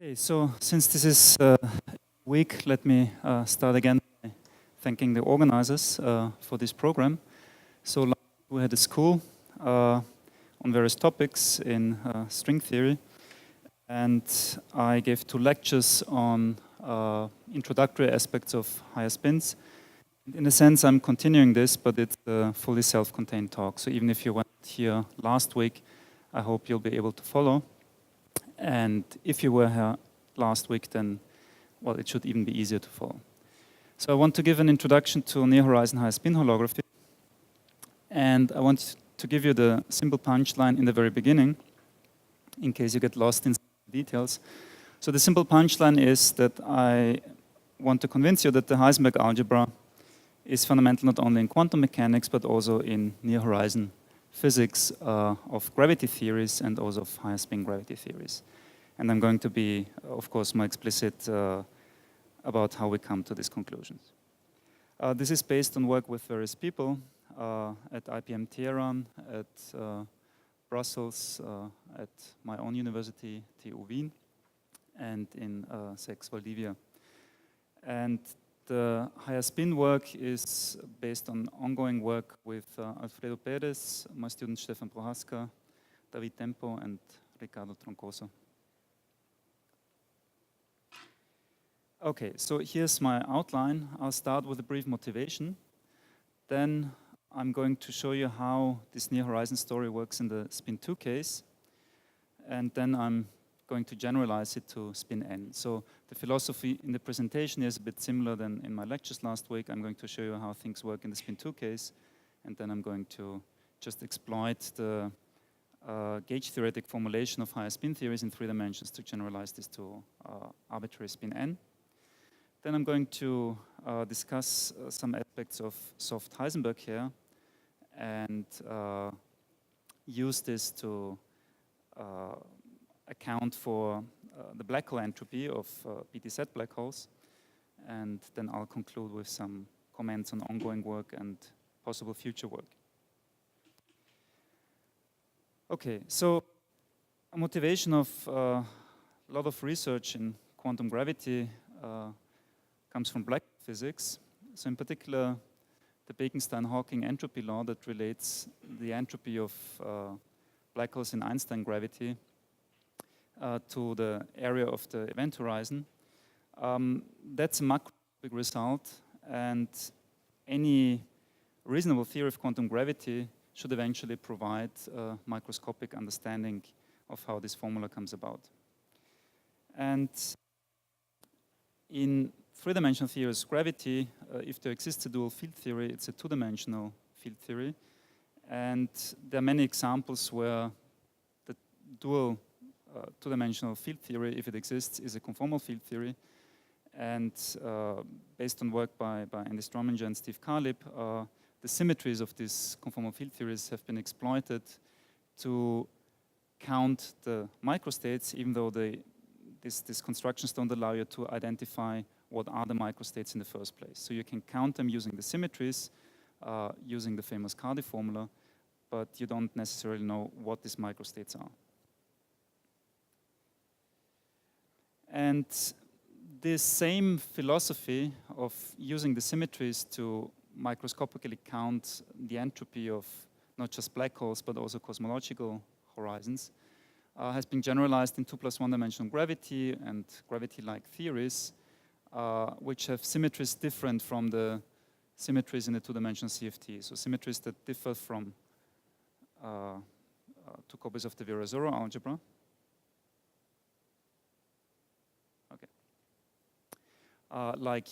Okay, so since this is week, let me start again by thanking the organizers for this program. So last week we had a school on various topics in string theory, and I gave 2 lectures on introductory aspects of higher spins. In a sense, I'm continuing this, but it's a fully self-contained talk. So even if you weren't here last week, I hope you'll be able to follow. And if you were here last week, then, well, it should even be easier to follow. So I want to give an introduction to near-horizon high-spin holography. And I want to give you the simple punchline in the very beginning, in case you get lost in details. So the simple punchline is that I want to convince you that the Heisenberg algebra is fundamental not only in quantum mechanics, but also in near-horizon physics of gravity theories and also of higher spin gravity theories. And I'm going to be, of course, more explicit about how we come to these conclusions. This is based on work with various people at IPM Tehran, at Brussels, at my own university, TU Wien, and in SEX Valdivia. And the higher spin work is based on ongoing work with Alfredo Perez, my student Stefan Prohaska, David Tempo, and Ricardo Troncoso. Okay, so here's my outline. I'll start with a brief motivation. Then I'm going to show you how this near-horizon story works in the spin 2 case. And then I'm going to generalize it to spin n. So the philosophy in the presentation is a bit similar than in my lectures last week. I'm going to show you how things work in the spin 2 case, and then I'm going to just exploit the gauge theoretic formulation of higher spin theories in 3 dimensions to generalize this to arbitrary spin n. Then I'm going to discuss some aspects of soft Heisenberg here and use this to account for the black hole entropy of BTZ black holes, and then I'll conclude with some comments on ongoing work and possible future work. Okay, so a motivation of a lot of research in quantum gravity comes from black physics. So in particular, the Bekenstein-Hawking entropy law that relates the entropy of black holes in Einstein gravity to the area of the event horizon. That's a macroscopic result, and any reasonable theory of quantum gravity should eventually provide a microscopic understanding of how this formula comes about. And in 3-dimensional theories of gravity, if there exists a dual field theory, it's a 2-dimensional field theory. And there are many examples where the dual 2-dimensional field theory, if it exists, is a conformal field theory. And based on work by Andy Strominger and Steve Carlip, the symmetries of these conformal field theories have been exploited to count the microstates, even though these constructions don't allow you to identify what are the microstates in the first place. So you can count them using the symmetries, using the famous Cardi formula, but you don't necessarily know what these microstates are. And this same philosophy of using the symmetries to microscopically count the entropy of not just black holes, but also cosmological horizons, has been generalized in 2+1 dimensional gravity and gravity-like theories, which have symmetries different from the symmetries in the 2-dimensional CFT. So symmetries that differ from 2 copies of the Virasoro algebra. Like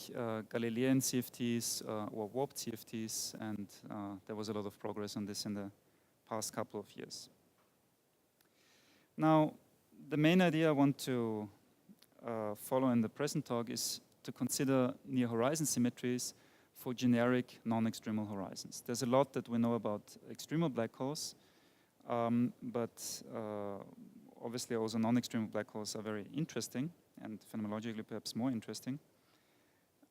Galilean CFTs or warped CFTs, and there was a lot of progress on this in the past couple of years. Now, the main idea I want to follow in the present talk is to consider near-horizon symmetries for generic non-extremal horizons. There's a lot that we know about extremal black holes, but obviously also non-extremal black holes are very interesting and phenomenologically perhaps more interesting.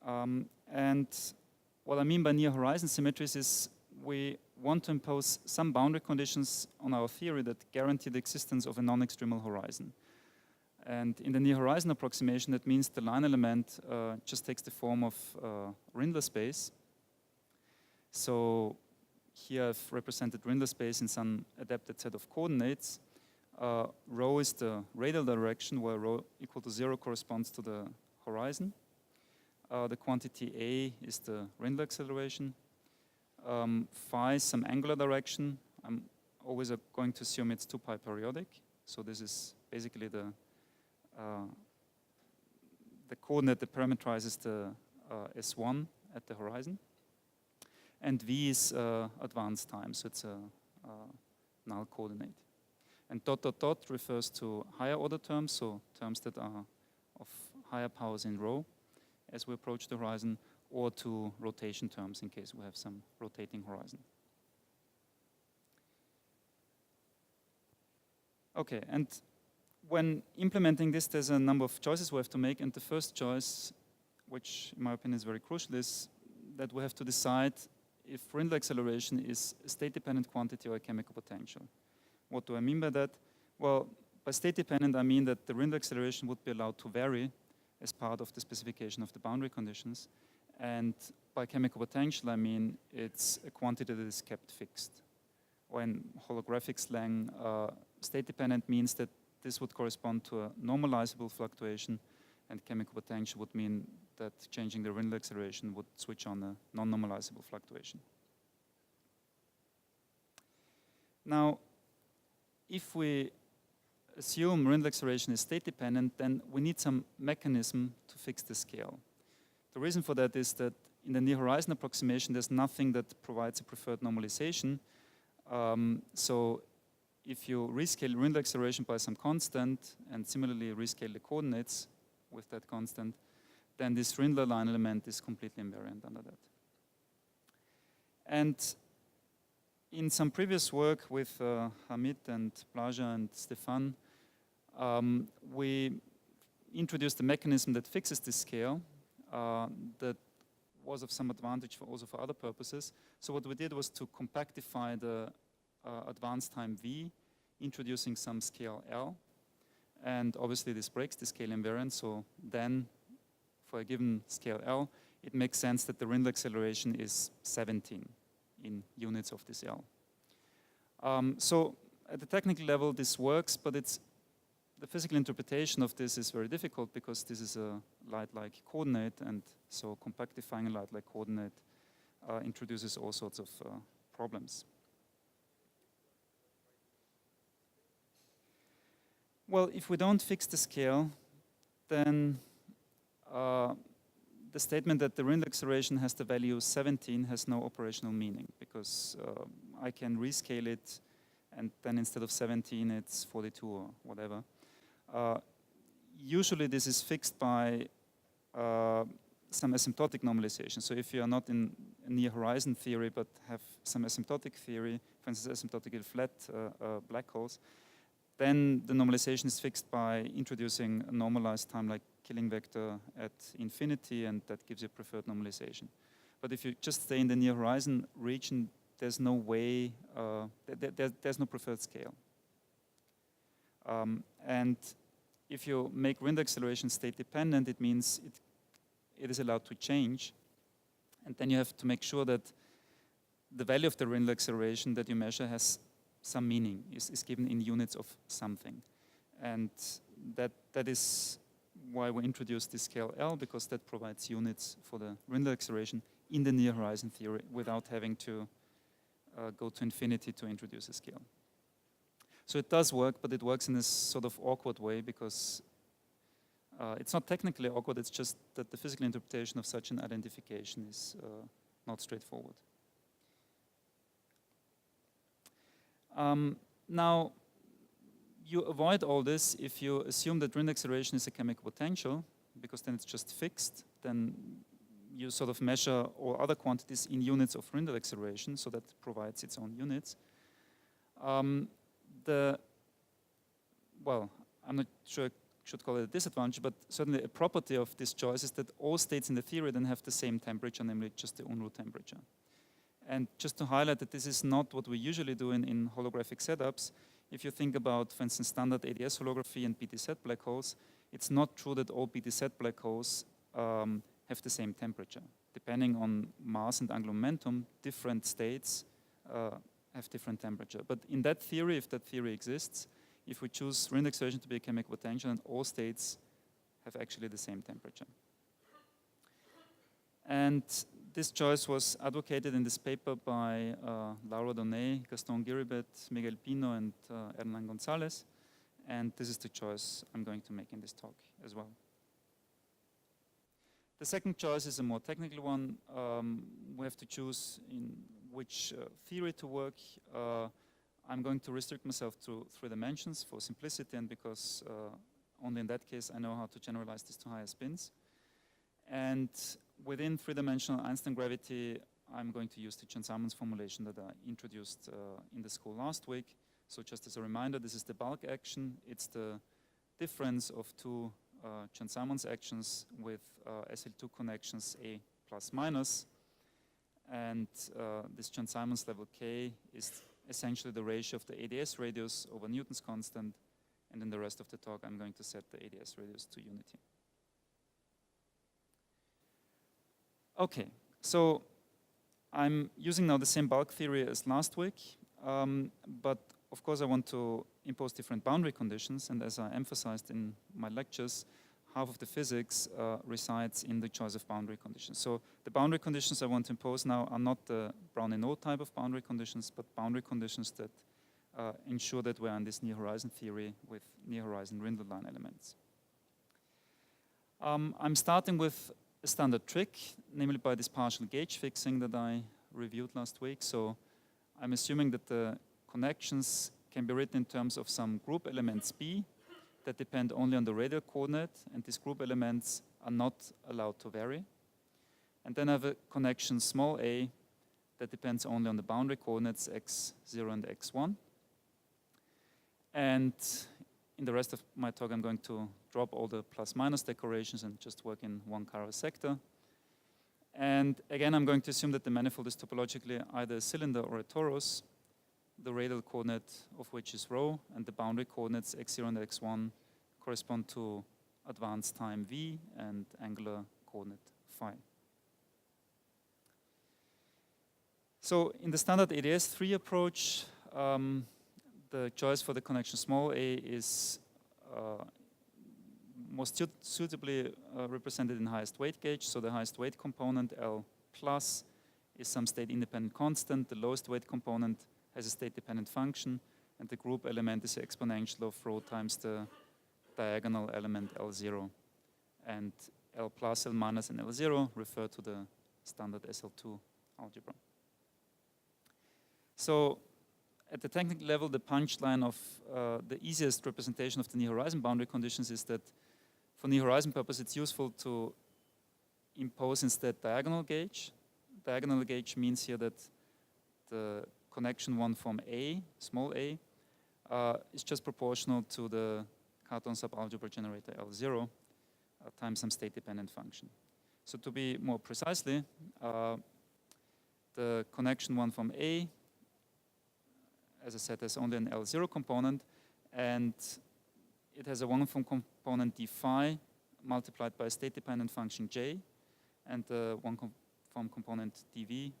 And what I mean by near-horizon symmetries is we want to impose some boundary conditions on our theory that guarantee the existence of a non-extremal horizon. And in the near horizon approximation, that means the line element just takes the form of Rindler space. So here I've represented Rindler space in some adapted set of coordinates. Rho is the radial direction, where rho equal to 0 corresponds to the horizon. The quantity A is the Rindler acceleration. Phi is some angular direction. I'm always going to assume it's 2 pi periodic. So this is basically the coordinate that parameterizes the S1 at the horizon. And V is advanced time, so it's a null coordinate. And dot dot dot refers to higher order terms, so terms that are of higher powers in rho as we approach the horizon, or to rotation terms in case we have some rotating horizon. Okay, and when implementing this, there's a number of choices we have to make, and the first choice, which in my opinion is very crucial, is that we have to decide if Rindler acceleration is a state-dependent quantity or a chemical potential. What do I mean by that? Well, by state-dependent, I mean that the Rindler acceleration would be allowed to vary as part of the specification of the boundary conditions. And by chemical potential, I mean it's a quantity that is kept fixed. Or in holographic slang, state-dependent means that this would correspond to a normalizable fluctuation, and chemical potential would mean that changing the Rindler acceleration would switch on a non-normalizable fluctuation. Now, if we assume Rindler acceleration is state-dependent, then we need some mechanism to fix the scale. The reason for that is that in the near horizon approximation, there's nothing that provides a preferred normalization. So if you rescale Rindler acceleration by some constant and similarly rescale the coordinates with that constant, then this Rindler line element is completely invariant under that. And in some previous work with Hamid and Blaja and Stefan, we introduced a mechanism that fixes this scale that was of some advantage also for other purposes. So what we did was to compactify the advanced time V, introducing some scale L. And obviously this breaks the scale invariant, so then for a given scale L, it makes sense that the Rindler acceleration is 17 in units of this L. So at the technical level, this works, but the physical interpretation of this is very difficult because this is a light-like coordinate, and so compactifying a light-like coordinate introduces all sorts of problems. Well, if we don't fix the scale, then the statement that the Rindler acceleration has the value 17 has no operational meaning, because I can rescale it, and then instead of 17, it's 42 or whatever. Usually this is fixed by some asymptotic normalization. So if you are not in a near horizon theory, but have some asymptotic theory, for instance, asymptotically flat black holes, then the normalization is fixed by introducing a normalized time-like killing vector at infinity, and that gives you preferred normalization. But if you just stay in the near horizon region, there's no way, there's no preferred scale. And if you make Rindler acceleration state dependent, it means it is allowed to change. And then you have to make sure that the value of the Rindler acceleration that you measure has some meaning, is given in units of something. And that is why we introduced this scale L, because that provides units for the Rindler acceleration in the near horizon theory without having to go to infinity to introduce a scale. So it does work, but it works in this sort of awkward way because it's not technically awkward, it's just that the physical interpretation of such an identification is not straightforward. Now, you avoid all this if you assume that Rindler acceleration is a chemical potential, because then it's just fixed. Then you sort of measure all other quantities in units of Rindler acceleration, so that provides its own units. Well, I'm not sure I should call it a disadvantage, but certainly a property of this choice is that all states in the theory then have the same temperature, namely just the Unruh temperature. And just to highlight that this is not what we usually do in holographic setups, if you think about, for instance, standard ADS holography and BTZ black holes, it's not true that all BTZ black holes have the same temperature. Depending on mass and angular momentum, different states have different temperature. But in that theory, if that theory exists, if we choose Rindex's version to be a chemical potential, and all states have actually the same temperature. And this choice was advocated in this paper by Laura Donnet, Gaston Giribet, Miguel Pino, and Hernan Gonzalez. And this is the choice I'm going to make in this talk as well. The second choice is a more technical one. We have to choose in which theory to work. I'm going to restrict myself to 3 dimensions for simplicity, and because only in that case I know how to generalize this to higher spins. And within 3-dimensional Einstein gravity, I'm going to use the Chern-Simons formulation that I introduced in the school last week. So just as a reminder, this is the bulk action. It's the difference of 2 Chern-Simons actions with SL2 connections A plus minus. And this Chern-Simons level K is essentially the ratio of the ADS radius over Newton's constant. And in the rest of the talk, I'm going to set the ADS radius to unity. Okay, so I'm using now the same bulk theory as last week, but of course I want to impose different boundary conditions, and as I emphasized in my lectures, half of the physics resides in the choice of boundary conditions. So the boundary conditions I want to impose now are not the Brown-Renaud type of boundary conditions, but boundary conditions that ensure that we're in this near horizon theory with near horizon Rindle line elements. I'm starting with a standard trick, namely by this partial gauge fixing that I reviewed last week. So I'm assuming that the connections can be written in terms of some group elements B that depend only on the radial coordinate, and these group elements are not allowed to vary. And then I have a connection small a that depends only on the boundary coordinates x0 and x1. And in the rest of my talk, I'm going to drop all the plus-minus decorations and just work in 1 chiral sector. And again, I'm going to assume that the manifold is topologically either a cylinder or a torus, the radial coordinate of which is rho, and the boundary coordinates x0 and x1 correspond to advanced time v and angular coordinate phi. So in the standard ADS3 approach, the choice for the connection small a is most suitably represented in highest weight gauge. So the highest weight component, L plus, is some state-independent constant. The lowest weight component has a state-dependent function, and the group element is the exponential of rho times the diagonal element L0. And L plus, L minus, and L0 refer to the standard SL2 algebra. So at the technical level, the punchline of the easiest representation of the near horizon boundary conditions is that for near horizon purpose, it's useful to impose instead diagonal gauge. Diagonal gauge means here that the connection one from A, small a, is just proportional to the Cartan subalgebra generator L0 times some state-dependent function. So to be more precisely, the connection one from A, as I said, has only an L0 component, and it has a one-form component d phi multiplied by a state-dependent function j, and the one-form component dv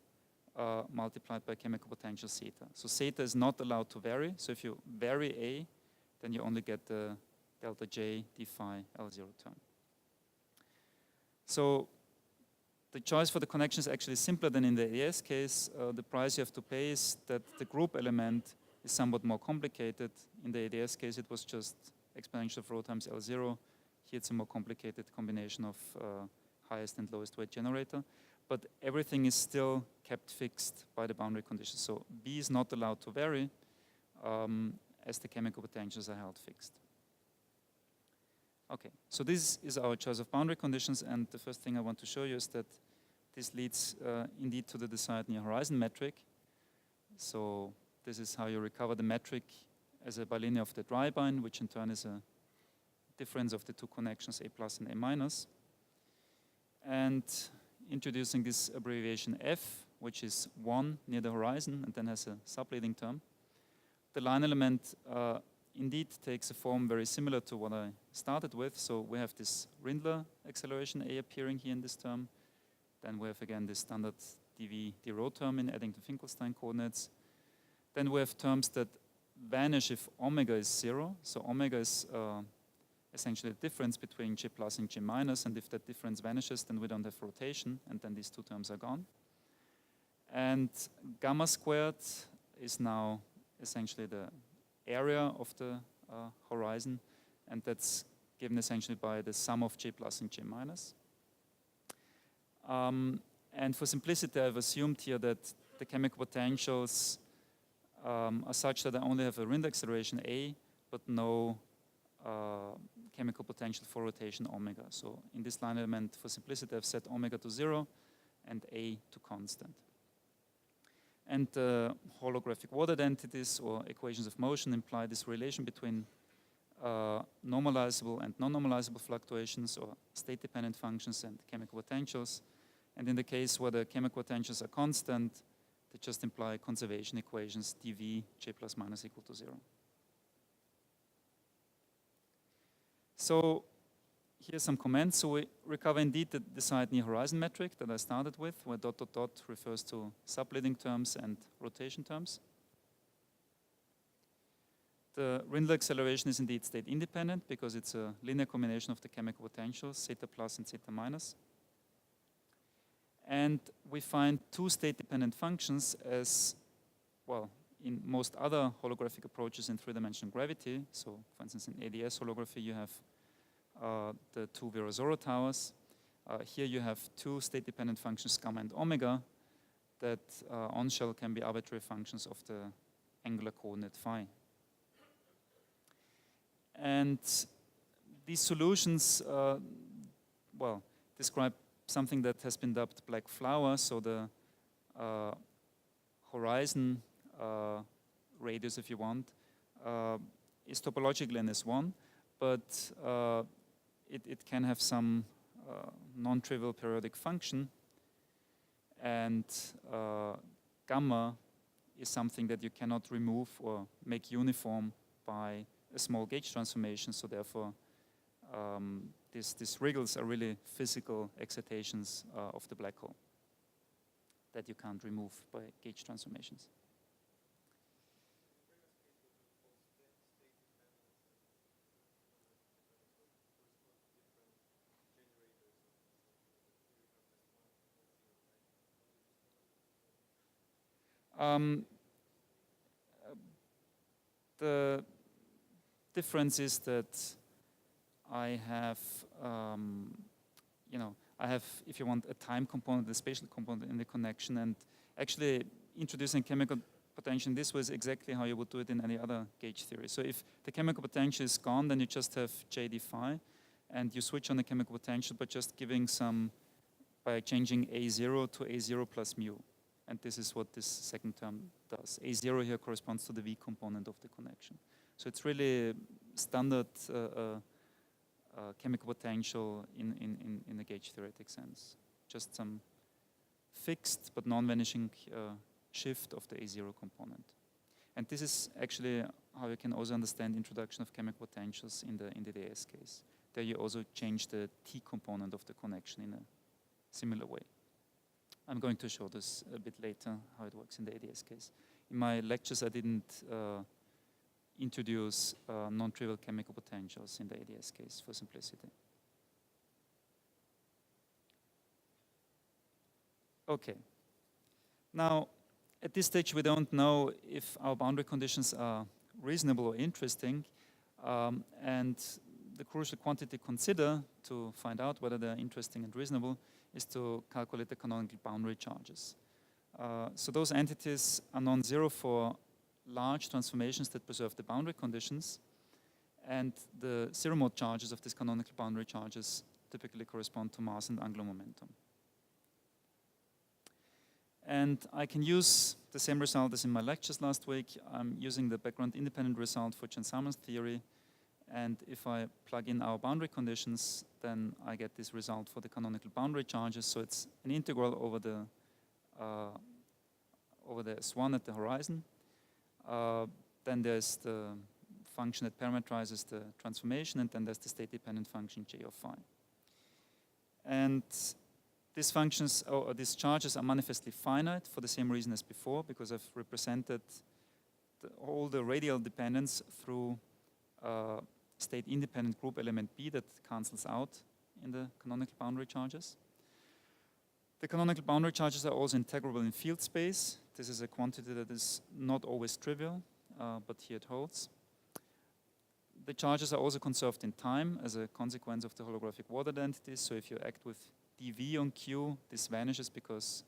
multiplied by chemical potential zeta. So zeta is not allowed to vary. So if you vary A, then you only get the delta j d phi L0 term. So the choice for the connection is actually simpler than in the AS case. The price you have to pay is that the group element is somewhat more complicated. In the ADS case, it was just exponential of rho times L0. Here it's a more complicated combination of highest and lowest weight generator. But everything is still kept fixed by the boundary conditions. So B is not allowed to vary as the chemical potentials are held fixed. Okay, so this is our choice of boundary conditions, and the first thing I want to show you is that this leads indeed to the desired near horizon metric. So this is how you recover the metric as a bilinear of the Dreibein, which in turn is a difference of the two connections A plus and A minus. And introducing this abbreviation F, which is 1 near the horizon and then has a subleading term, the line element indeed takes a form very similar to what I started with. So we have this Rindler acceleration A appearing here in this term. Then we have again this standard dv d rho term in Eddington-Finkelstein coordinates. Then we have terms that vanish if omega is 0. So omega is essentially the difference between J plus and J minus, and if that difference vanishes, then we don't have rotation, and then these two terms are gone. And gamma squared is now essentially the area of the horizon, and that's given essentially by the sum of J plus and J minus. And for simplicity, I've assumed here that the chemical potentials are such that I only have a Rindler acceleration A, but no chemical potential for rotation omega. So in this line element, for simplicity, I've set omega to 0 and A to constant. And holographic water identities or equations of motion imply this relation between normalizable and non-normalizable fluctuations or state-dependent functions and chemical potentials. And in the case where the chemical potentials are constant, they just imply conservation equations dv J plus minus equal to 0. So here's some comments. So we recover indeed the side near horizon metric that I started with, where dot dot dot refers to subleading terms and rotation terms. The Rindler acceleration is indeed state independent because it's a linear combination of the chemical potentials, zeta plus and zeta minus. And we find two state-dependent functions as, well, in most other holographic approaches in three-dimensional gravity. So, for instance, in ADS holography, you have the two Virasoro towers. Here you have two state-dependent functions, gamma and omega, that on shell can be arbitrary functions of the angular coordinate phi. And these solutions, well, describe something that has been dubbed black flower. So the horizon radius, if you want, is topologically an S1, but it can have some non-trivial periodic function, and gamma is something that you cannot remove or make uniform by a small gauge transformation. So therefore, these wriggles are really physical excitations of the black hole that you can't remove by gauge transformations. The difference is that I have, I have, if you want, a time component, a spatial component in the connection, and actually introducing chemical potential in this way is exactly how you would do it in any other gauge theory. So if the chemical potential is gone, then you just have JD phi, and you switch on the chemical potential by just giving some, by changing A0 to A0 plus mu. And this is what this second term does. A0 here corresponds to the V component of the connection. So it's really standard chemical potential in a gauge theoretic sense. Just some fixed but non-vanishing shift of the A0 component. And this is actually how you can also understand introduction of chemical potentials in the DS case. There you also change the T component of the connection in a similar way. I'm going to show this a bit later, how it works in the ADS case. In my lectures, I didn't introduce non-trivial chemical potentials in the ADS case for simplicity. Okay. Now, at this stage, we don't know if our boundary conditions are reasonable or interesting, and the crucial quantity to consider to find out whether they're interesting and reasonable is to calculate the canonical boundary charges. So those entities are non-zero for large transformations that preserve the boundary conditions, and the zero-mode charges of these canonical boundary charges typically correspond to mass and angular momentum. And I can use the same result as in my lectures last week. I'm using the background independent result for Chern-Simons theory. And if I plug in our boundary conditions, then I get this result for the canonical boundary charges. So it's an integral over the S1 at the horizon. then there's the function that parameterizes the transformation, and then there's the state-dependent function j of phi. And these functions, or these charges, are manifestly finite for the same reason as before, because I've represented all the radial dependence through state-independent group element B that cancels out in the canonical boundary charges. The canonical boundary charges are also integrable in field space. This is a quantity that is not always trivial, but here it holds. The charges are also conserved in time as a consequence of the holographic word identities. So if you act with dv on Q, this vanishes because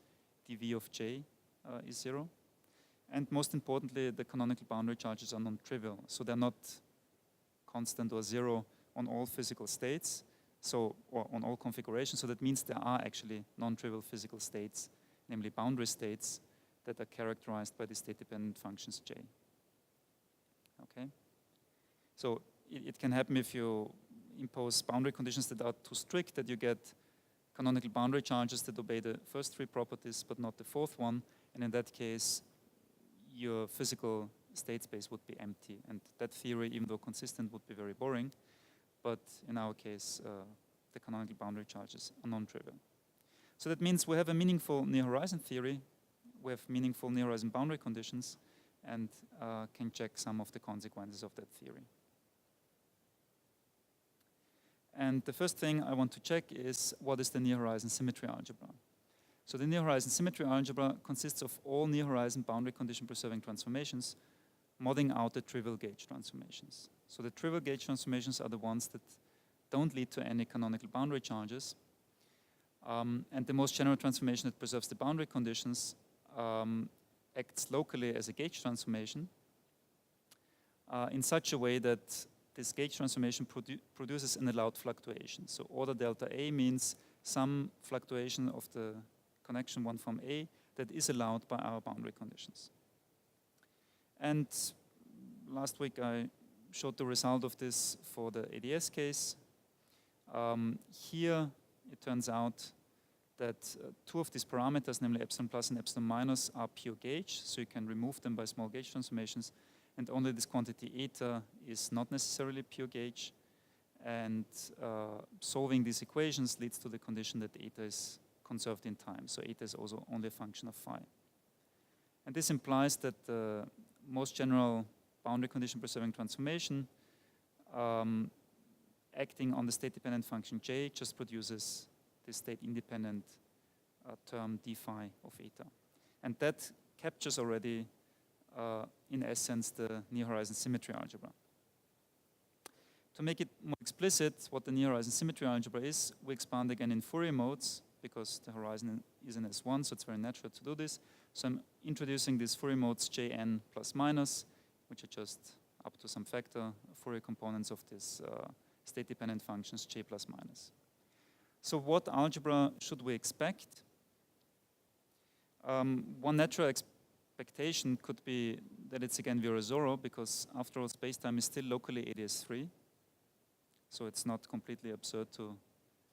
dv of j is 0. And most importantly, the canonical boundary charges are non-trivial. So they're not constant or 0 on all physical states, or on all configurations. So that means there are actually non-trivial physical states, namely boundary states, that are characterized by the state-dependent functions j. Okay? So it can happen if you impose boundary conditions that are too strict, that you get canonical boundary charges that obey the first three properties but not the fourth one, and in that case your physical state space would be empty, and that theory, even though consistent, would be very boring, but in our case the canonical boundary charges are non-trivial. So that means we have a meaningful near-horizon theory, we have meaningful near-horizon boundary conditions, and can check some of the consequences of that theory. And the first thing I want to check is, what is the near-horizon symmetry algebra? So the near-horizon symmetry algebra consists of all near-horizon boundary condition preserving transformations, modding out the trivial gauge transformations. So the trivial gauge transformations are the ones that don't lead to any canonical boundary charges. And the most general transformation that preserves the boundary conditions acts locally as a gauge transformation in such a way that this gauge transformation produces an allowed fluctuation. So order delta A means some fluctuation of the connection one from A that is allowed by our boundary conditions. And last week I showed the result of this for the ADS case. Here it turns out that two of these parameters, namely epsilon plus and epsilon minus, are pure gauge, so you can remove them by small gauge transformations, and only this quantity eta is not necessarily pure gauge, and solving these equations leads to the condition that eta is conserved in time, so eta is also only a function of phi. And this implies that the most general boundary condition preserving transformation acting on the state-dependent function j just produces this state-independent term d phi of eta. And that captures already, in essence, the near-horizon symmetry algebra. To make it more explicit what the near-horizon symmetry algebra is, we expand again in Fourier modes, because the horizon is in S1, so it's very natural to do this. So I'm introducing these Fourier modes Jn plus minus, which are just up to some factor Fourier components of this state-dependent functions j plus minus. So what algebra should we expect? One natural expectation could be that it's again Virasoro, because after all space-time is still locally ADS3. So it's not completely absurd to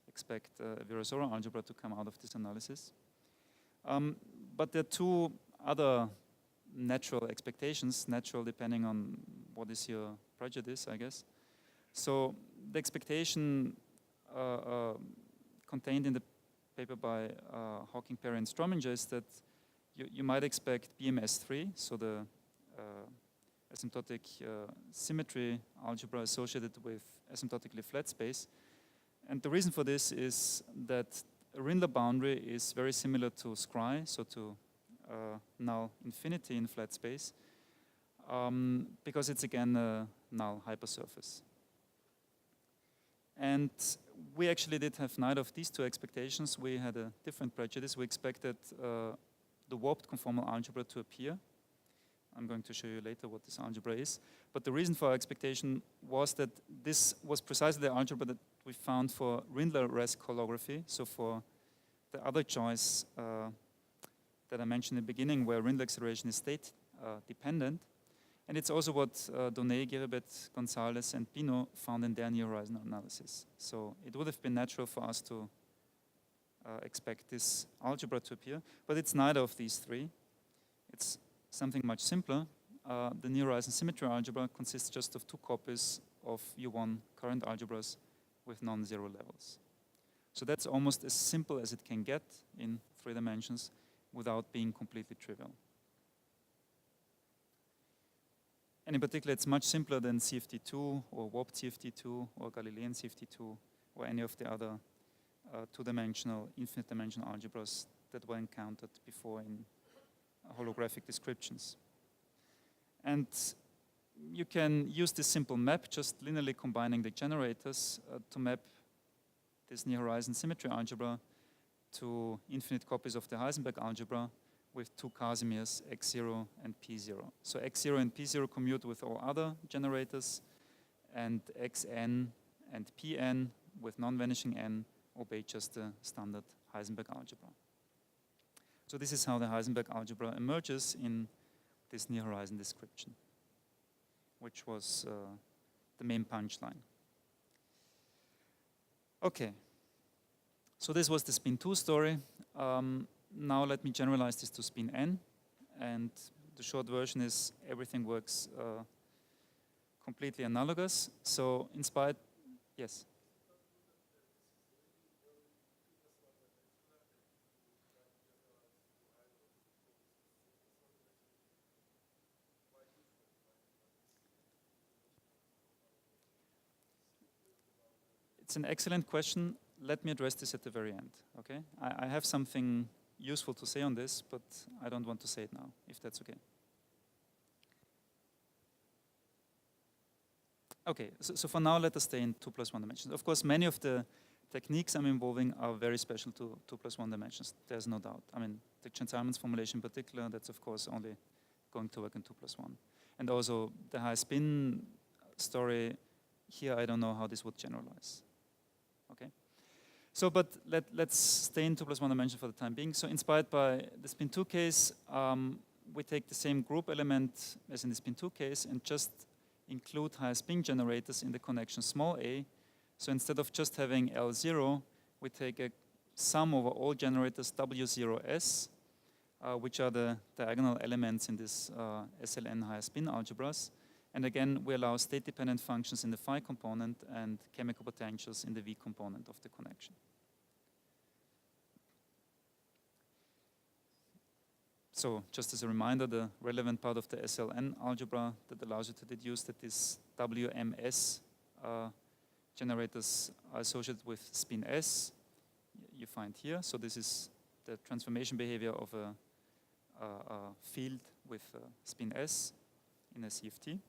expect a Virasoro algebra to come out of this analysis. But there are two other natural expectations, natural depending on what is your prejudice, I guess. So the expectation contained in the paper by Hawking, Perry, and Strominger is that you might expect BMS3, so the asymptotic symmetry algebra associated with asymptotically flat space. And the reason for this is that a Rindler boundary is very similar to Scry, so to null infinity in flat space, because it's again a null hypersurface. And we actually did have neither of these two expectations. We had a different prejudice. We expected the warped conformal algebra to appear. I'm going to show you later what this algebra is. But the reason for our expectation was that this was precisely the algebra that we found for Rindler-Resk holography. So for the other choice that I mentioned in the beginning, where Rindler acceleration is state dependent. And it's also what Donnet, Giribet, Gonzalez, and Pino found in their near-horizon analysis. So it would have been natural for us to expect this algebra to appear, but it's neither of these three. It's something much simpler. the near horizon symmetry algebra consists just of two copies of U1 current algebras with non-zero levels. So that's almost as simple as it can get in 3 dimensions without being completely trivial. And in particular, it's much simpler than CFT2 or warped CFT2 or Galilean CFT2 or any of the other two-dimensional, infinite-dimensional algebras that were encountered before in holographic descriptions. And you can use this simple map, just linearly combining the generators to map this near-horizon symmetry algebra to infinite copies of the Heisenberg algebra with 2 Casimirs, x0 and p0. So x0 and p0 commute with all other generators, and xn and pn with non-vanishing n obey just the standard Heisenberg algebra. So this is how the Heisenberg algebra emerges in this near-horizon description, which was the main punchline. Okay, so this was the spin 2 story. Now let me generalize this to spin n, and the short version is everything works completely analogous. So in spite, yes? It's an excellent question. Let me address this at the very end, okay? I have something useful to say on this, but I don't want to say it now, if that's okay. Okay, so for now, let us stay in 2+1 dimensions. Of course, many of the techniques I'm involving are very special to 2+1 dimensions. There's no doubt. I mean, the Chern-Simons formulation in particular, that's of course only going to work in 2+1. And also the high spin story, here I don't know how this would generalize. Okay. So, but let's stay in 2+1 dimension for the time being. So inspired by the spin 2 case, we take the same group element as in the spin 2 case and just include higher spin generators in the connection small a. So instead of just having L0, we take a sum over all generators W0S, which are the diagonal elements in this SLN higher spin algebras. And again, we allow state-dependent functions in the phi component and chemical potentials in the V component of the connection. So just as a reminder, the relevant part of the SLN algebra that allows you to deduce that these WMS generators are associated with spin S, you find here. So this is the transformation behavior of a field with spin S in a CFT.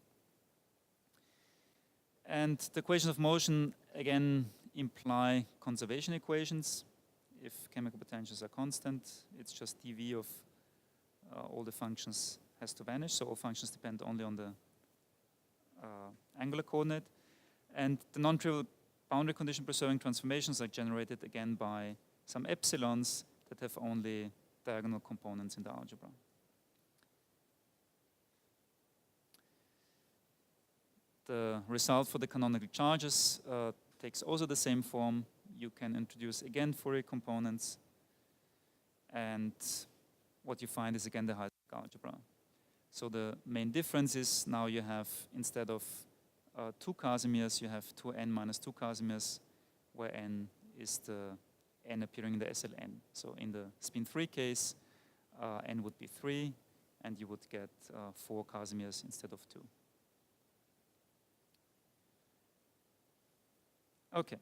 And the equations of motion, again, imply conservation equations. If chemical potentials are constant, it's just dV of all the functions has to vanish. So all functions depend only on the angular coordinate. And the non-trivial boundary condition preserving transformations are generated again by some epsilons that have only diagonal components in the algebra. The result for the canonical charges takes also the same form. You can introduce again Fourier components, and what you find is again the Heisenberg algebra. So the main difference is now you have, instead of 2 Casimirs, you have 2n minus 2 Casimirs, where n is the n appearing in the SLN. So in the spin 3 case, n would be 3, and you would get 4 Casimirs instead of 2. Okay.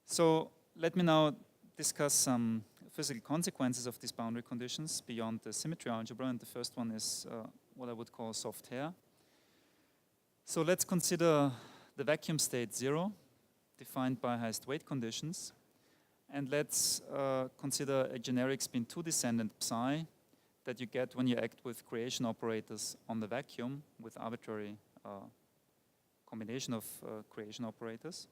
So let me now discuss some physical consequences of these boundary conditions beyond the symmetry algebra, and the first one is what I would call soft hair. So let's consider the vacuum state 0, defined by highest weight conditions, and let's consider a generic spin 2 descendant psi that you get when you act with creation operators on the vacuum with arbitrary combination of creation operators.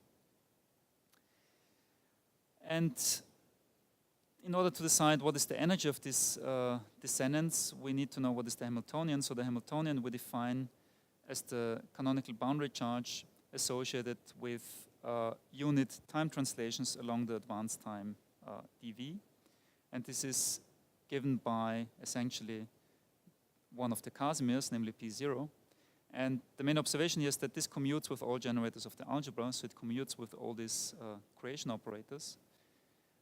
And in order to decide what is the energy of these descendants, we need to know what is the Hamiltonian. So the Hamiltonian we define as the canonical boundary charge associated with unit time translations along the advanced time dV. And this is given by essentially one of the Casimirs, namely P0. And the main observation here is that this commutes with all generators of the algebra, so it commutes with all these creation operators.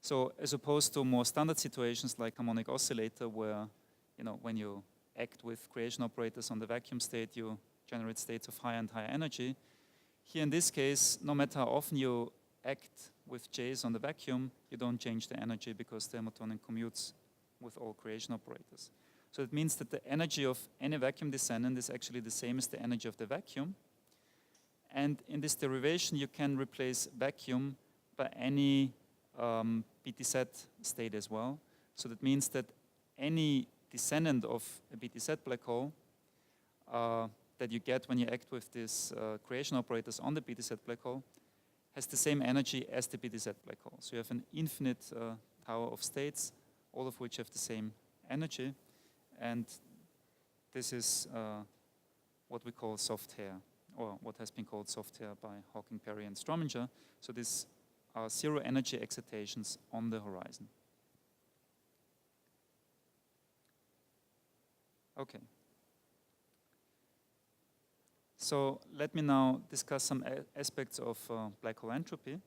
So as opposed to more standard situations like harmonic oscillator, where when you act with creation operators on the vacuum state, you generate states of higher and higher energy. Here in this case, no matter how often you act with J's on the vacuum, you don't change the energy because the Hamiltonian commutes with all creation operators. So it means that the energy of any vacuum descendant is actually the same as the energy of the vacuum. And in this derivation, you can replace vacuum by any BTZ state as well. So that means that any descendant of a BTZ black hole that you get when you act with these creation operators on the BTZ black hole has the same energy as the BTZ black hole. So you have an infinite tower of states, all of which have the same energy. And this is what we call soft hair, or what has been called soft hair by Hawking, Perry, and Strominger. So these are zero energy excitations on the horizon. Okay. So let me now discuss some aspects of black hole entropy.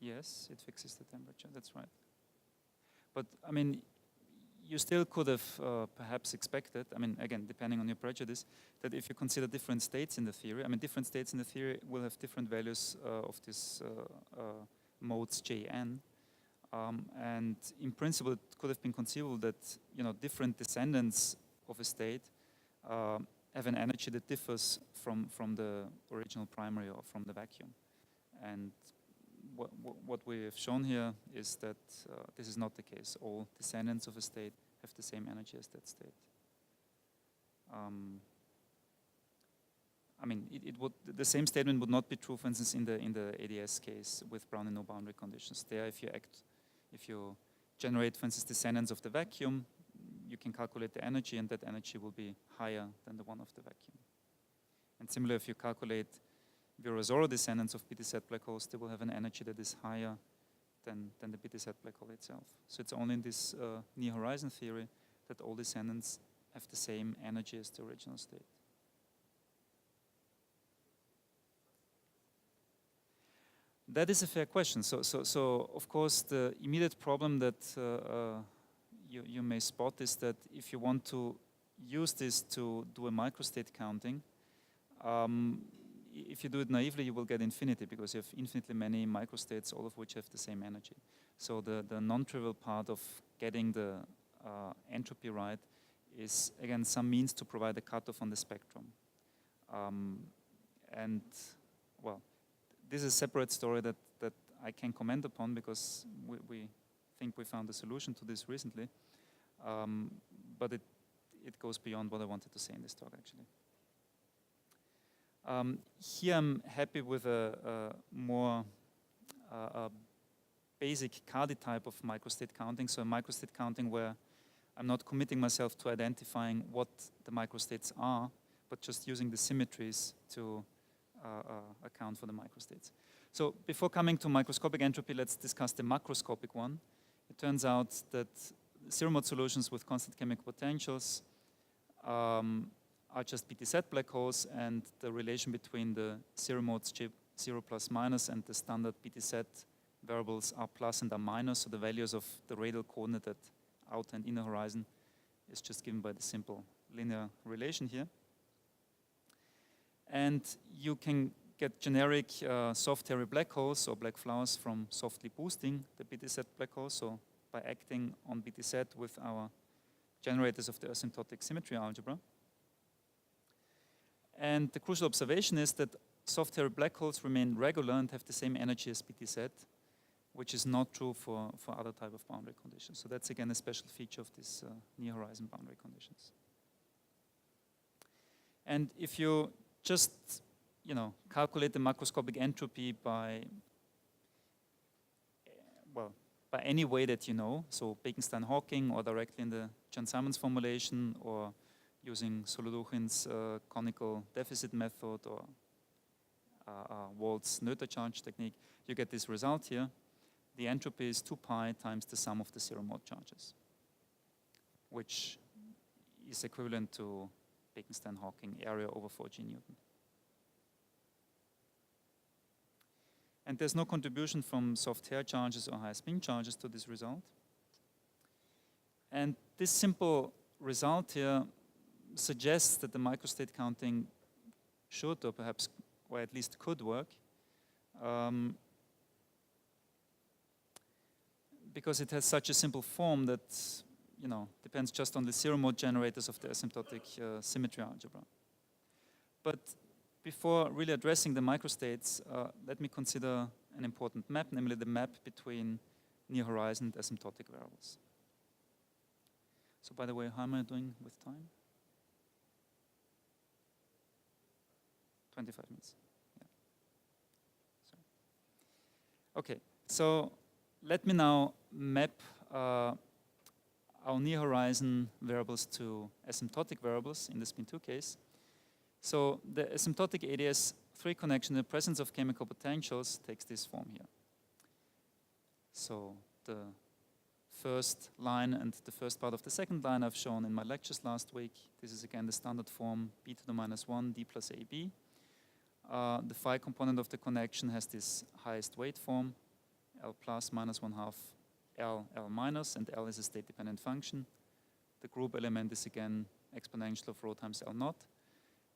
Yes, it fixes the temperature, that's right. But, I mean, you still could have perhaps expected, I mean, again, depending on your prejudice, that if you consider different states in the theory, I mean, different states in the theory will have different values of these modes Jn. And in principle, it could have been conceivable that, different descendants of a state have an energy that differs from the original primary or from the vacuum. And what we have shown here is that this is not the case. All descendants of a state have the same energy as that state. I mean, the same statement would not be true, for instance, in the ADS case with Brownian no boundary conditions. There, if you generate, for instance, descendants of the vacuum, you can calculate the energy, and that energy will be higher than the one of the vacuum. And similarly, if you calculate Virasoro descendants of BTZ black holes, they will have an energy that is higher than the BTZ black hole itself. So it's only in this near horizon theory that all descendants have the same energy as the original state. That is a fair question. So of course, the immediate problem that you may spot is that if you want to use this to do a microstate counting, if you do it naively, you will get infinity because you have infinitely many microstates, all of which have the same energy. So the non-trivial part of getting the entropy right is, again, some means to provide a cutoff on the spectrum. And, well, this is a separate story that I can comment upon because we think we found a solution to this recently. But it goes beyond what I wanted to say in this talk, actually. Here I'm happy with a more basic Cardi type of microstate counting. So a microstate counting where I'm not committing myself to identifying what the microstates are, but just using the symmetries to account for the microstates. So before coming to microscopic entropy, let's discuss the macroscopic one. It turns out that zero-mode solutions with constant chemical potentials are just BTZ black holes, and the relation between the zero modes J0 plus minus and the standard BTZ variables R plus and R minus, so the values of the radial coordinate at outer and inner horizon is just given by the simple linear relation here. And you can get generic soft hairy black holes or black flowers from softly boosting the BTZ black hole, so by acting on BTZ with our generators of the asymptotic symmetry algebra. And the crucial observation is that soft hairy black holes remain regular and have the same energy as BTZ, which is not true for other type of boundary conditions. So that's again a special feature of these near horizon boundary conditions. And if you just calculate the macroscopic entropy by any way that you know, so Bekenstein-Hawking or directly in the Chern-Simons formulation, or using Soloduchin's conical deficit method or Walt's Noether charge technique, you get this result here. The entropy is 2 pi times the sum of the zero-mode charges, which is equivalent to Bekenstein-Hawking area over 4G Newton. And there's no contribution from soft hair charges or high spin charges to this result. And this simple result here suggests that the microstate counting should, or perhaps, or at least could work, because it has such a simple form that, depends just on the zero-mode generators of the asymptotic symmetry algebra. But before really addressing the microstates, let me consider an important map, namely the map between near-horizon and asymptotic variables. So by the way, how am I doing with time? 25 minutes. Yeah. Sorry. Okay, so let me now map our near-horizon variables to asymptotic variables in the spin-2 case. So the asymptotic ADS3 connection in the presence of chemical potentials takes this form here. So the first line and the first part of the second line I've shown in my lectures last week. This is again the standard form b to the -1 d plus ab. The phi component of the connection has this highest weight form, L plus minus 1/2 L minus, and L is a state-dependent function. The group element is again exponential of rho times L naught.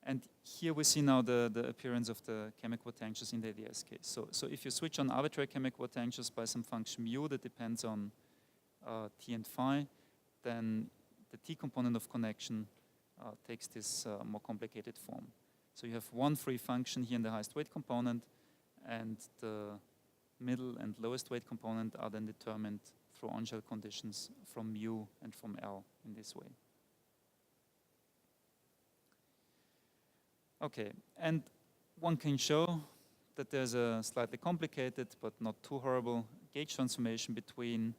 And here we see now the appearance of the chemical potentials in the ADS case. So if you switch on arbitrary chemical potentials by some function mu that depends on t and phi, then the t component of connection takes this more complicated form. So you have one free function here in the highest weight component, and the middle and lowest weight component are then determined through on-shell conditions from mu and from L in this way. Okay, and one can show that there's a slightly complicated but not too horrible gauge transformation between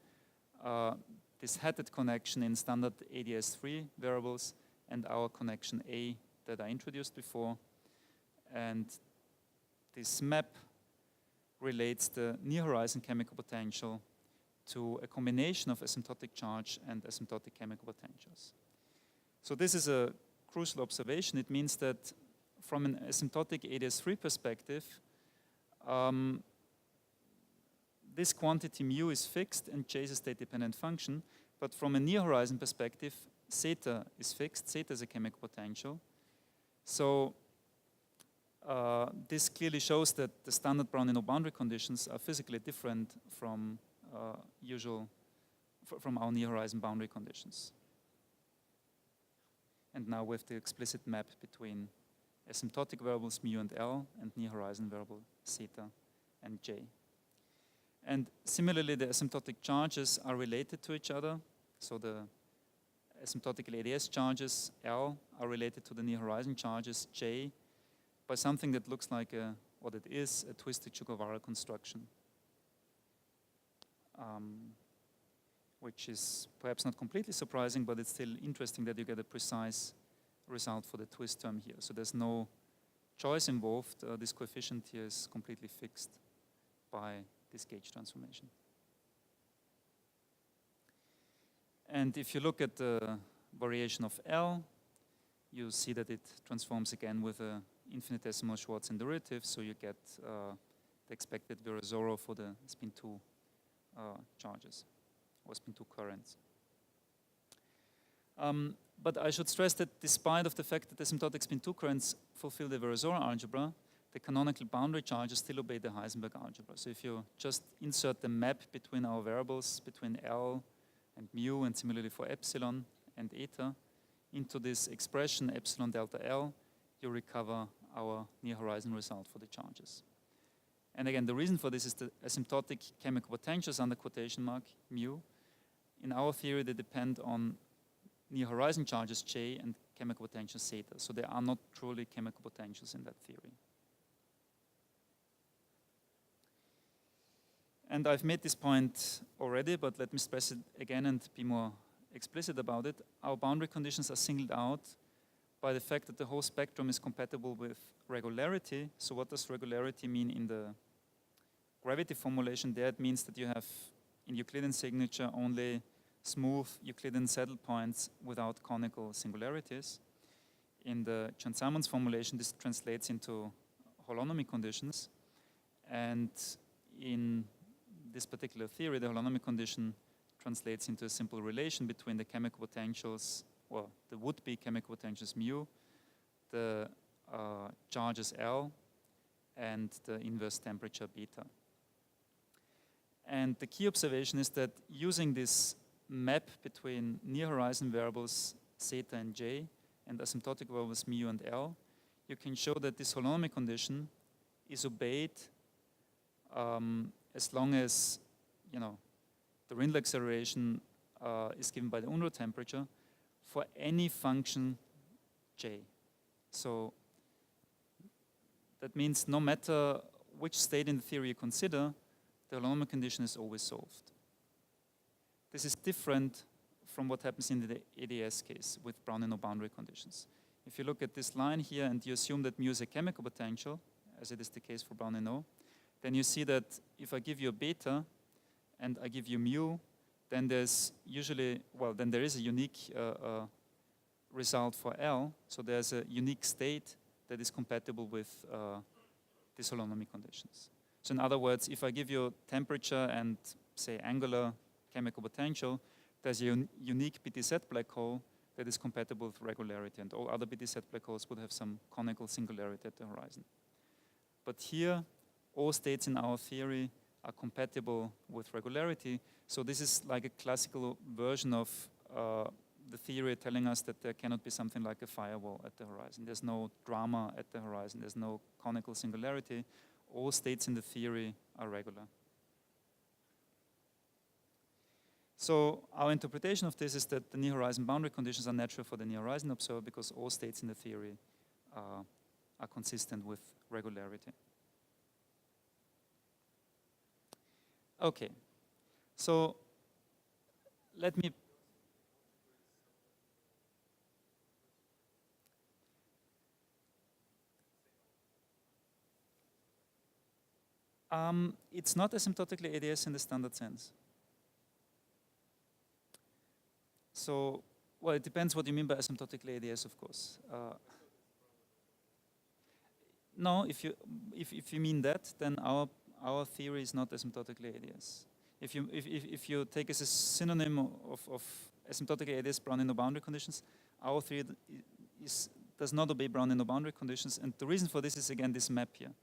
this hatted connection in standard ADS3 variables and our connection A that I introduced before. And this map relates the near-horizon chemical potential to a combination of asymptotic charge and asymptotic chemical potentials. So this is a crucial observation. It means that from an asymptotic ADS3 perspective, this quantity mu is fixed and J is a state-dependent function. But from a near-horizon perspective, zeta is fixed. Zeta is a chemical potential. So this clearly shows that the standard Brownino boundary conditions are physically different from from our near-horizon boundary conditions. And now we have the explicit map between asymptotic variables mu and L and near-horizon variable zeta and J. And similarly, the asymptotic charges are related to each other. So the asymptotic ADS charges, L, are related to the near-horizon charges, J, by something that looks like what it is, a twisted Shugawara construction, which is perhaps not completely surprising, but it's still interesting that you get a precise result for the twist term here. So there's no choice involved. This coefficient here is completely fixed by this gauge transformation. And if you look at the variation of L, you see that it transforms again with a infinitesimal Schwarzian derivative, so you get the expected Virasoro for the spin-2 charges, or spin-2 currents. But I should stress that despite of the fact that asymptotic spin-2 currents fulfill the Virasoro algebra, the canonical boundary charges still obey the Heisenberg algebra. So if you just insert the map between our variables, between L and mu, and similarly for epsilon and eta, into this expression epsilon delta L, you recover our near-horizon result for the charges. And again, the reason for this is the asymptotic chemical potentials under quotation mark, mu. In our theory, they depend on near-horizon charges, J, and chemical potentials, zeta. So there are not truly chemical potentials in that theory. And I've made this point already, but let me stress it again and be more explicit about it. Our boundary conditions are singled out by the fact that the whole spectrum is compatible with regularity. So what does regularity mean in the gravity formulation? There it means that you have in Euclidean signature only smooth Euclidean saddle points without conical singularities. In the Chern-Simons formulation, this translates into holonomy conditions. And in this particular theory, the holonomy condition translates into a simple relation between the chemical potentials, well, the would-be chemical potentials mu, the charges L, and the inverse temperature beta. And the key observation is that using this map between near horizon variables zeta and j and asymptotic variables mu and L, you can show that this holonomy condition is obeyed as long as, you know, the Rindle acceleration is given by the Unruh temperature for any function j. So that means no matter which state in the theory you consider, the holonomy condition is always solved. This is different from what happens in the ADS case with Brown-Renaud boundary conditions. If you look at this line here and you assume that mu is a chemical potential, as it is the case for Brown-Renaud, then you see that if I give you a beta and I give you mu, then there's usually, well, then there is a unique result for L. So there's a unique state that is compatible with these holonomy conditions. So in other words, if I give you temperature and, say, angular chemical potential, there's a unique BTZ black hole that is compatible with regularity, and all other BTZ black holes would have some conical singularity at the horizon. But here, all states in our theory are compatible with regularity, so this is like a classical version of the theory telling us that there cannot be something like a firewall at the horizon. There's no drama at the horizon, there's no conical singularity. All states in the theory are regular. So our interpretation of this is that the near horizon boundary conditions are natural for the near horizon observer because all states in the theory are consistent with regularity. Okay, so let me it's not asymptotically ADS in the standard sense. So, well, it depends what you mean by asymptotically ADS, of course. No, if you mean that, then our theory is not asymptotically ADS. If you take as a synonym of asymptotically ADS Brown-Renaud boundary conditions, our theory does not obey Brown-Renaud boundary conditions, and the reason for this is again this map here.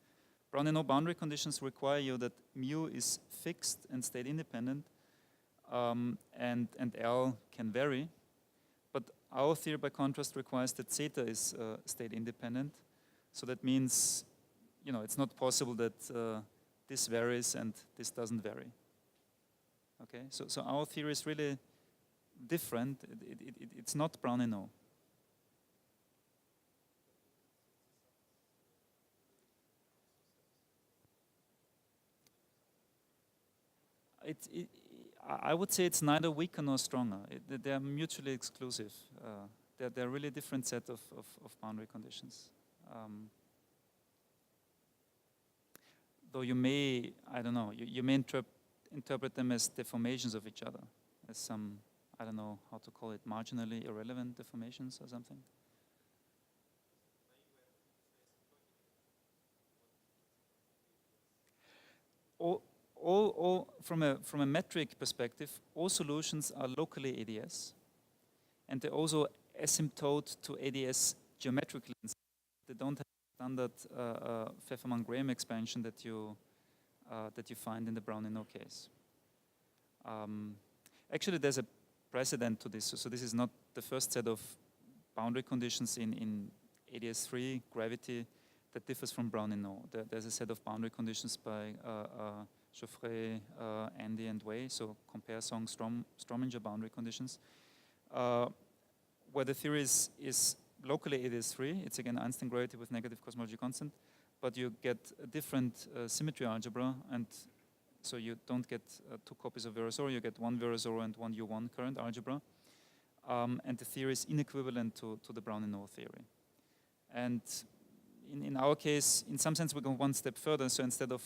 Brown-Renaud boundary conditions require you that mu is fixed and state independent, and L can vary. But our theory, by contrast, requires that zeta is state independent. So that means, you know, it's not possible that this varies and this doesn't vary. Okay, so our theory is really different. It's not Brown-Renaud. I would say it's neither weaker nor stronger. They are mutually exclusive. They're really a different set of boundary conditions. Though you may, I don't know, you may interpret them as deformations of each other, as some, I don't know how to call it, marginally irrelevant deformations or something. All from a metric perspective, all solutions are locally ADS, and they also asymptote to ADS geometrically. They don't have standard Pfefferman-Graham expansion that you find in the Brown-Renaud case. Actually, there's a precedent to this. So this is not the first set of boundary conditions in ADS3 gravity that differs from Brown-Renaud. There's a set of boundary conditions by Geoffrey, Andy, and Wei, so compare Strominger boundary conditions, where the theory is locally ADS3. It's again Einstein gravity with negative cosmology constant, but you get a different symmetry algebra, and so you don't get two copies of Virasoro, you get one Virasoro and one U1 current algebra. and the theory is inequivalent to the Brown-Eno theory. And in our case, in some sense, we go one step further. So instead of,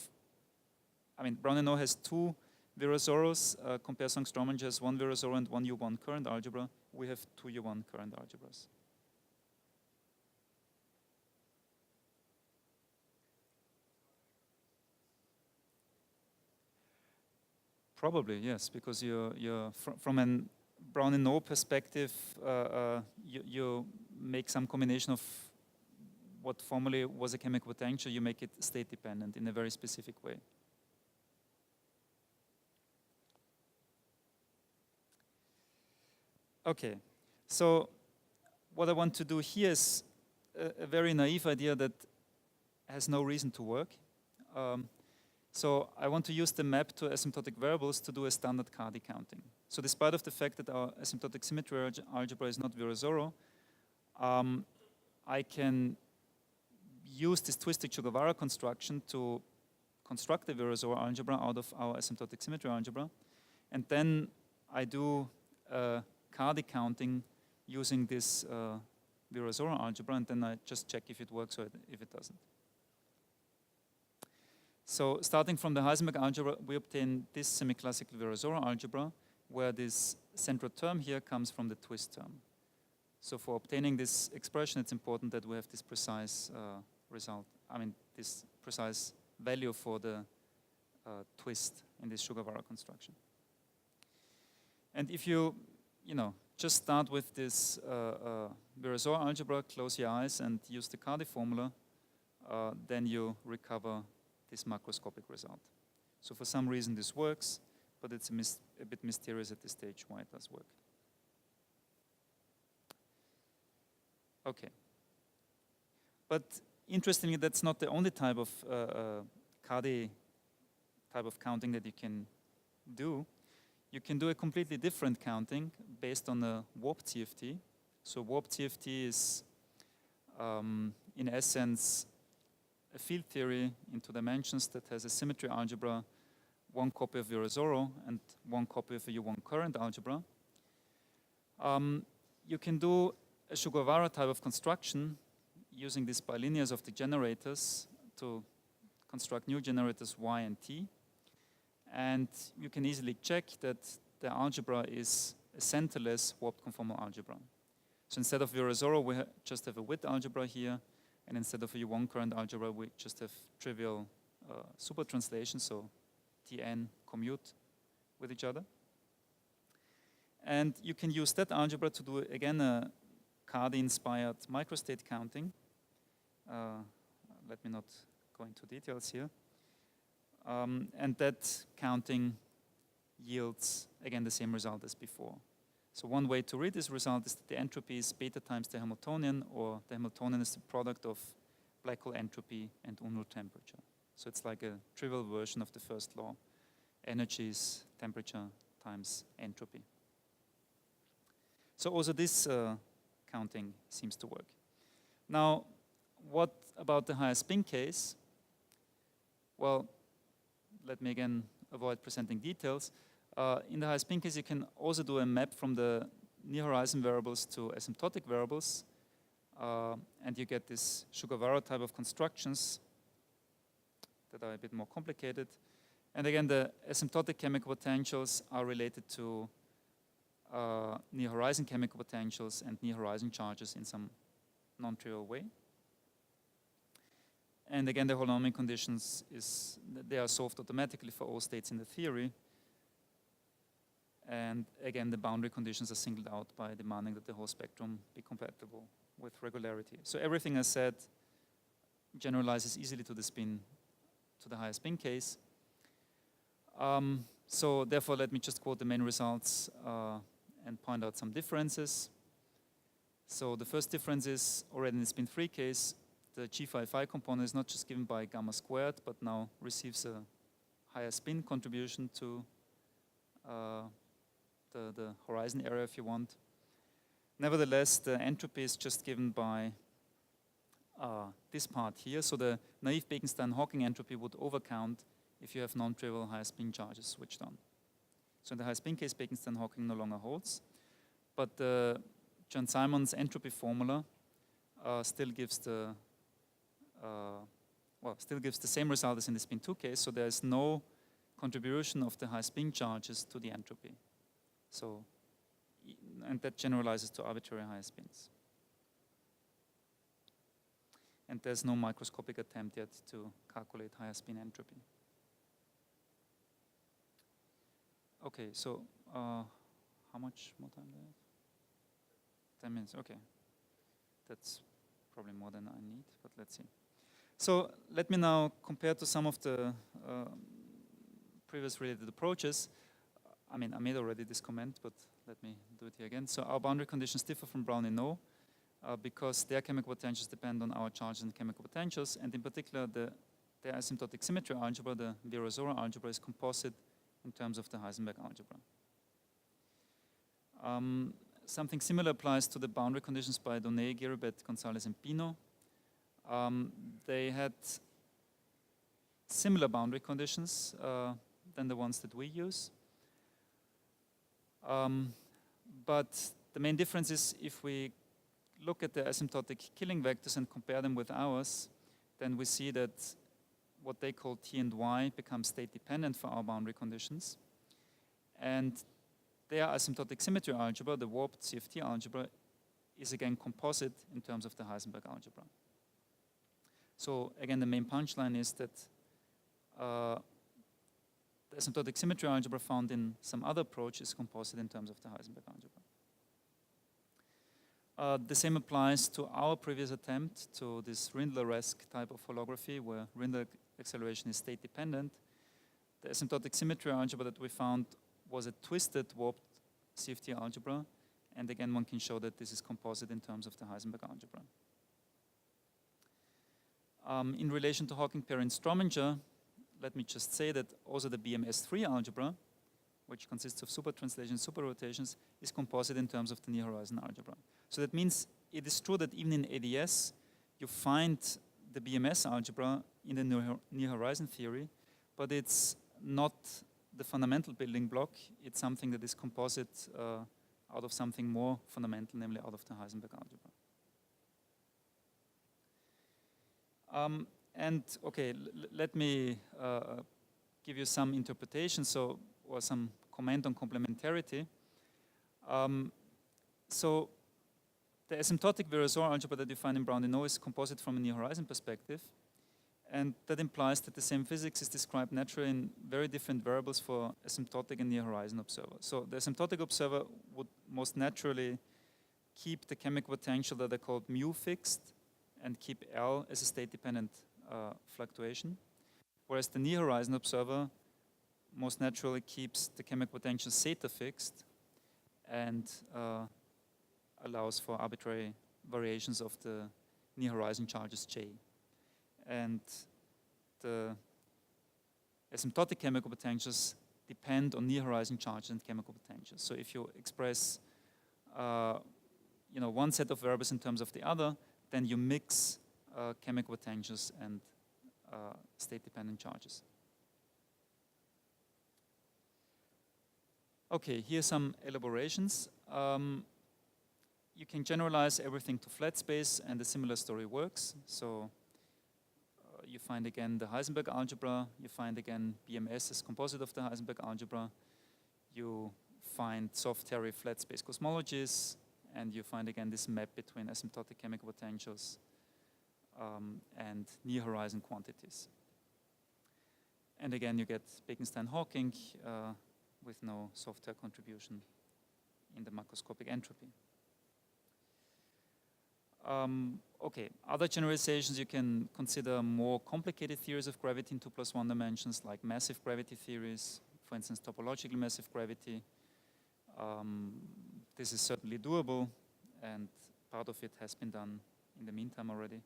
Brown-Eno has two Virozoros, Compare-Song-Strominger has one Virozoro and one U1 current algebra. We have two U1 current algebras. Probably, yes, because you're from a Brown-Eno perspective, you make some combination of what formerly was a chemical potential, you make it state dependent in a very specific way. Okay, so what I want to do here is a very naive idea that has no reason to work. So I want to use the map to asymptotic variables to do a standard Cardi counting. So despite of the fact that our asymptotic symmetry algebra is not Virozoro, I can use this twisted Sugawara construction to construct the Virozoro algebra out of our asymptotic symmetry algebra. And then I do Cardi counting using this Virozoro algebra, and then I just check if it works or if it doesn't. So starting from the Heisenberg algebra, we obtain this semi-classical Virozoro algebra, where this central term here comes from the twist term. So for obtaining this expression, it's important that we have this precise result. This precise value for the twist in this Sugawara construction. And if you just start with this Virozoro algebra, close your eyes and use the Cardi formula, then you recover this macroscopic result. So for some reason this works, but it's a bit mysterious at this stage why it does work. Okay. But interestingly, that's not the only type of Cardi type of counting that you can do. You can do a completely different counting based on a warped CFT. So warped CFT is, in essence, a field theory in two dimensions that has a symmetry algebra, one copy of Virozoro and one copy of a U1 current algebra. You can do a Sugawara type of construction using these bilinears of the generators to construct new generators Y and T. And you can easily check that the algebra is a centerless warped conformal algebra. So instead of Virozoro, we just have a width algebra here. And instead of a U1 current algebra, we just have trivial super translation, so Tn commute with each other. And you can use that algebra to do, again, a Cardi-inspired microstate counting. Let me not go into details here. And that counting yields, again, the same result as before. So one way to read this result is that the entropy is beta times the Hamiltonian, or the Hamiltonian is the product of black hole entropy and Unruh temperature. So it's like a trivial version of the first law. Energy is temperature times entropy. So also this counting seems to work. Now, what about the higher spin case? Well, let me again avoid presenting details. In the high spin case, you can also do a map from the near horizon variables to asymptotic variables, and you get this Sugawara type of constructions that are a bit more complicated. And again, the asymptotic chemical potentials are related to near horizon chemical potentials and near horizon charges in some non-trivial way. And again, the holonomic conditions they are solved automatically for all states in the theory. And again, the boundary conditions are singled out by demanding that the whole spectrum be compatible with regularity. So everything I said generalizes easily to the higher spin case. So therefore, let me just quote the main results and point out some differences. So the first difference is already in the spin 3 case, the G5I component is not just given by gamma squared, but now receives a higher spin contribution to the horizon area, if you want. Nevertheless, the entropy is just given by this part here. So the naive Bekenstein-Hawking entropy would overcount if you have non-trivial high spin charges switched on. So in the high spin case, Bekenstein-Hawking no longer holds. but Chern-Simons entropy formula still gives the still gives the same result as in the spin 2 case. So there is no contribution of the high spin charges to the entropy. So, and that generalizes to arbitrary high spins. And there's no microscopic attempt yet to calculate higher spin entropy. Okay, so how much more time do I have? 10 minutes, okay. That's probably more than I need, but let's see. So let me now compare to some of the previous related approaches. I mean, I made already this comment, but let me do it here again. So our boundary conditions differ from Brown-Linot because their chemical potentials depend on our charges and chemical potentials, and in particular, their asymptotic symmetry algebra, the Virasoro algebra, is composite in terms of the Heisenberg algebra. Something similar applies to the boundary conditions by Donnet, Giribet, Gonzalez, and Pino. They had similar boundary conditions than the ones that we use. But the main difference is if we look at the asymptotic killing vectors and compare them with ours, then we see that what they call T and Y become state dependent for our boundary conditions. And their asymptotic symmetry algebra, the warped CFT algebra, is again composite in terms of the Heisenberg algebra. So again, the main punchline is that the asymptotic symmetry algebra found in some other approach is composite in terms of the Heisenberg algebra. The same applies to our previous attempt to this Rindler-esque type of holography where Rindler acceleration is state dependent. The asymptotic symmetry algebra that we found was a twisted warped CFT algebra, and again one can show that this is composite in terms of the Heisenberg algebra. In relation to Hawking, Perry, and Strominger, let me just say that also the BMS3 algebra, which consists of supertranslations, superrotations, is composite in terms of the near horizon algebra. So that means it is true that even in ADS, you find the BMS algebra in the near horizon theory, but it's not the fundamental building block. It's something that is composite out of something more fundamental, namely out of the Heisenberg algebra. And okay, let me give you some interpretation, or some comment on complementarity. So the asymptotic Virasoro algebra that you find in Brown-Linot is composite from a near horizon perspective, and that implies that the same physics is described naturally in very different variables for asymptotic and near horizon observer. So the asymptotic observer would most naturally keep the chemical potential that are called mu fixed and keep L as a state-dependent fluctuation, whereas the near horizon observer most naturally keeps the chemical potential zeta fixed and allows for arbitrary variations of the near horizon charges J. And the asymptotic chemical potentials depend on near horizon charges and chemical potentials. So if you express one set of variables in terms of the other, then you mix chemical potentials and state-dependent charges. Okay, here are some elaborations. You can generalize everything to flat space, and a similar story works. So you find again the Heisenberg algebra, you find again BMS as composite of the Heisenberg algebra, you find soft Terry flat space cosmologies, and you find again this map between asymptotic chemical potentials and near horizon quantities. And again, you get Bekenstein-Hawking with no software contribution in the macroscopic entropy. Okay, other generalizations you can consider more complicated theories of gravity in 2+1 dimensions, like massive gravity theories, for instance, topologically massive gravity. This is certainly doable, and part of it has been done in the meantime already.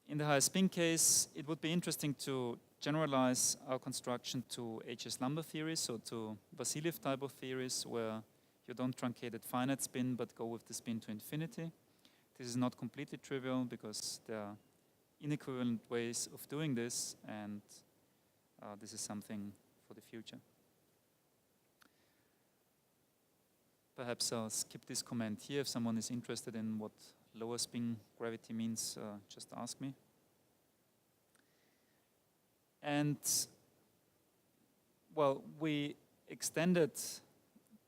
In the higher spin case, it would be interesting to generalize our construction to H.S. Lambda theories, so to Vasiliev type of theories where you don't truncate at finite spin but go with the spin to infinity. This is not completely trivial because there are inequivalent ways of doing this, and this is something for the future. perhaps I'll skip this comment here. If someone is interested in what lower spin gravity means, just ask me. And, well, we extended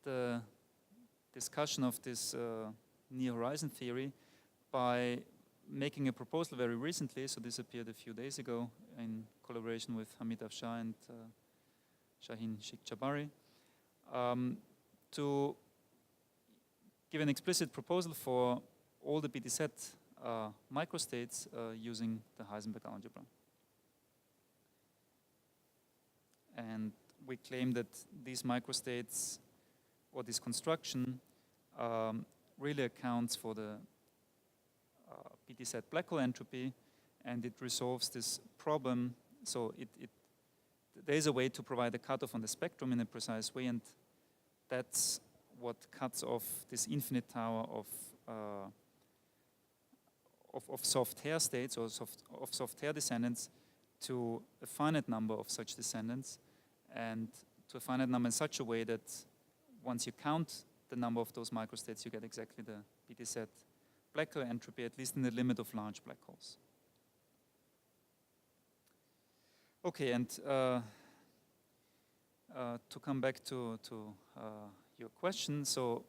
the discussion of this near horizon theory by making a proposal very recently. So this appeared a few days ago in collaboration with Hamid Afshar and Shaheen Sheikh Jabari, to give an explicit proposal for all the BTZ microstates using the Heisenberg algebra. And we claim that these microstates, or this construction, really accounts for the BTZ black hole entropy, and it resolves this problem. So there is a way to provide a cutoff on the spectrum in a precise way, and that's what cuts off this infinite tower of soft hair states, or of soft hair descendants, to a finite number of such descendants, and to a finite number in such a way that once you count the number of those microstates, you get exactly the BTZ black hole entropy, at least in the limit of large black holes. Okay, and to come back to your question, so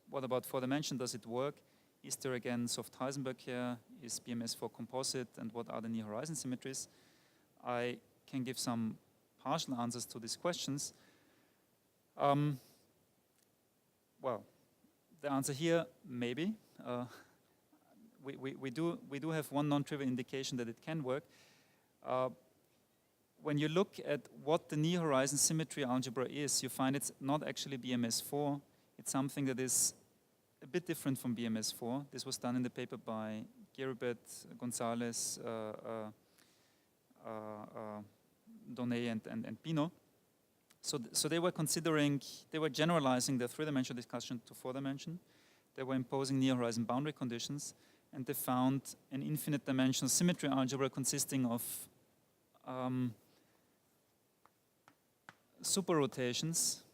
what about 4-dimension? Does it work? Is there again soft Heisenberg here? Is BMS4 composite? And what are the near horizon symmetries? I can give some partial answers to these questions. Well, the answer here, maybe. We do have one non-trivial indication that it can work. When you look at what the near horizon symmetry algebra is, you find it's not actually BMS4. It's something that is a bit different from BMS4. This was done in the paper by Geribet, Gonzalez, Donet, and Pino. So they were generalizing the 3-dimensional discussion to 4-dimension. They were imposing near horizon boundary conditions, and they found an infinite dimensional symmetry algebra consisting of super rotations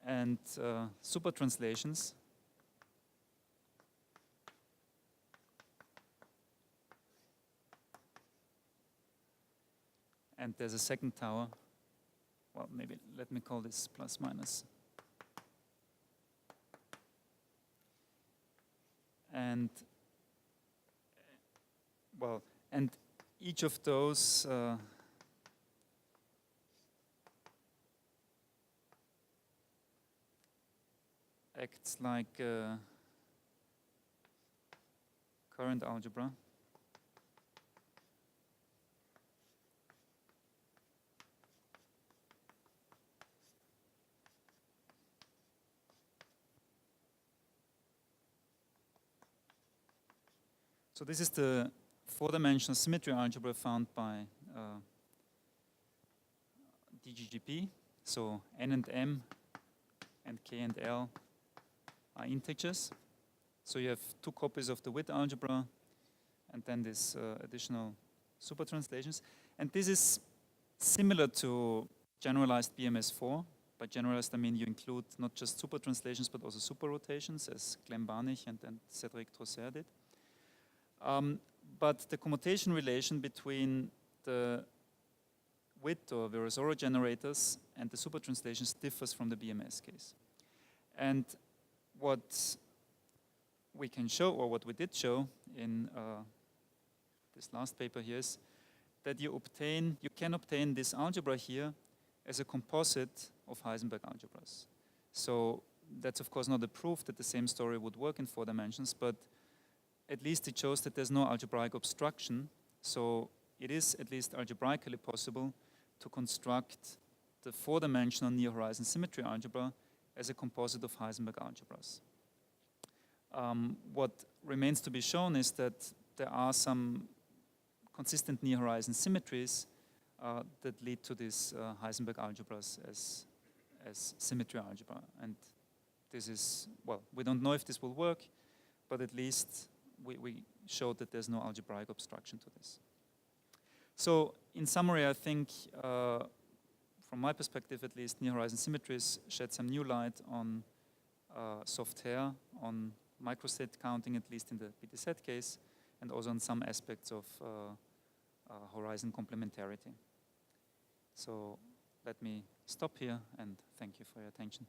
and super translations. And there's a second tower. Well, maybe let me call this plus minus. And, well, and each of those acts like current algebra. So this is the 4-dimensional symmetry algebra found by DGGP. So n and m and k and l are integers. So you have 2 copies of the width algebra and then this additional super translations. And this is similar to generalized BMS4. By generalized, I mean you include not just super translations but also super rotations, as Clem Barnich and Cedric Trosser did. But the commutation relation between the width or Virasoro generators and the super translations differs from the BMS case. And what we can show, or what we did show in this last paper here, is that you can obtain this algebra here as a composite of Heisenberg algebras. So that's of course not a proof that the same story would work in 4 dimensions, but at least it shows that there's no algebraic obstruction. So it is at least algebraically possible to construct the 4-dimensional near horizon symmetry algebra as a composite of Heisenberg algebras. What remains to be shown is that there are some consistent near horizon symmetries that lead to these Heisenberg algebras as symmetry algebra. And this is, well, we don't know if this will work, but at least we showed that there's no algebraic obstruction to this. So in summary, I think from my perspective at least, near horizon symmetries shed some new light on soft hair, on microstate counting, at least in the BTZ case, and also on some aspects of horizon complementarity. So let me stop here and thank you for your attention.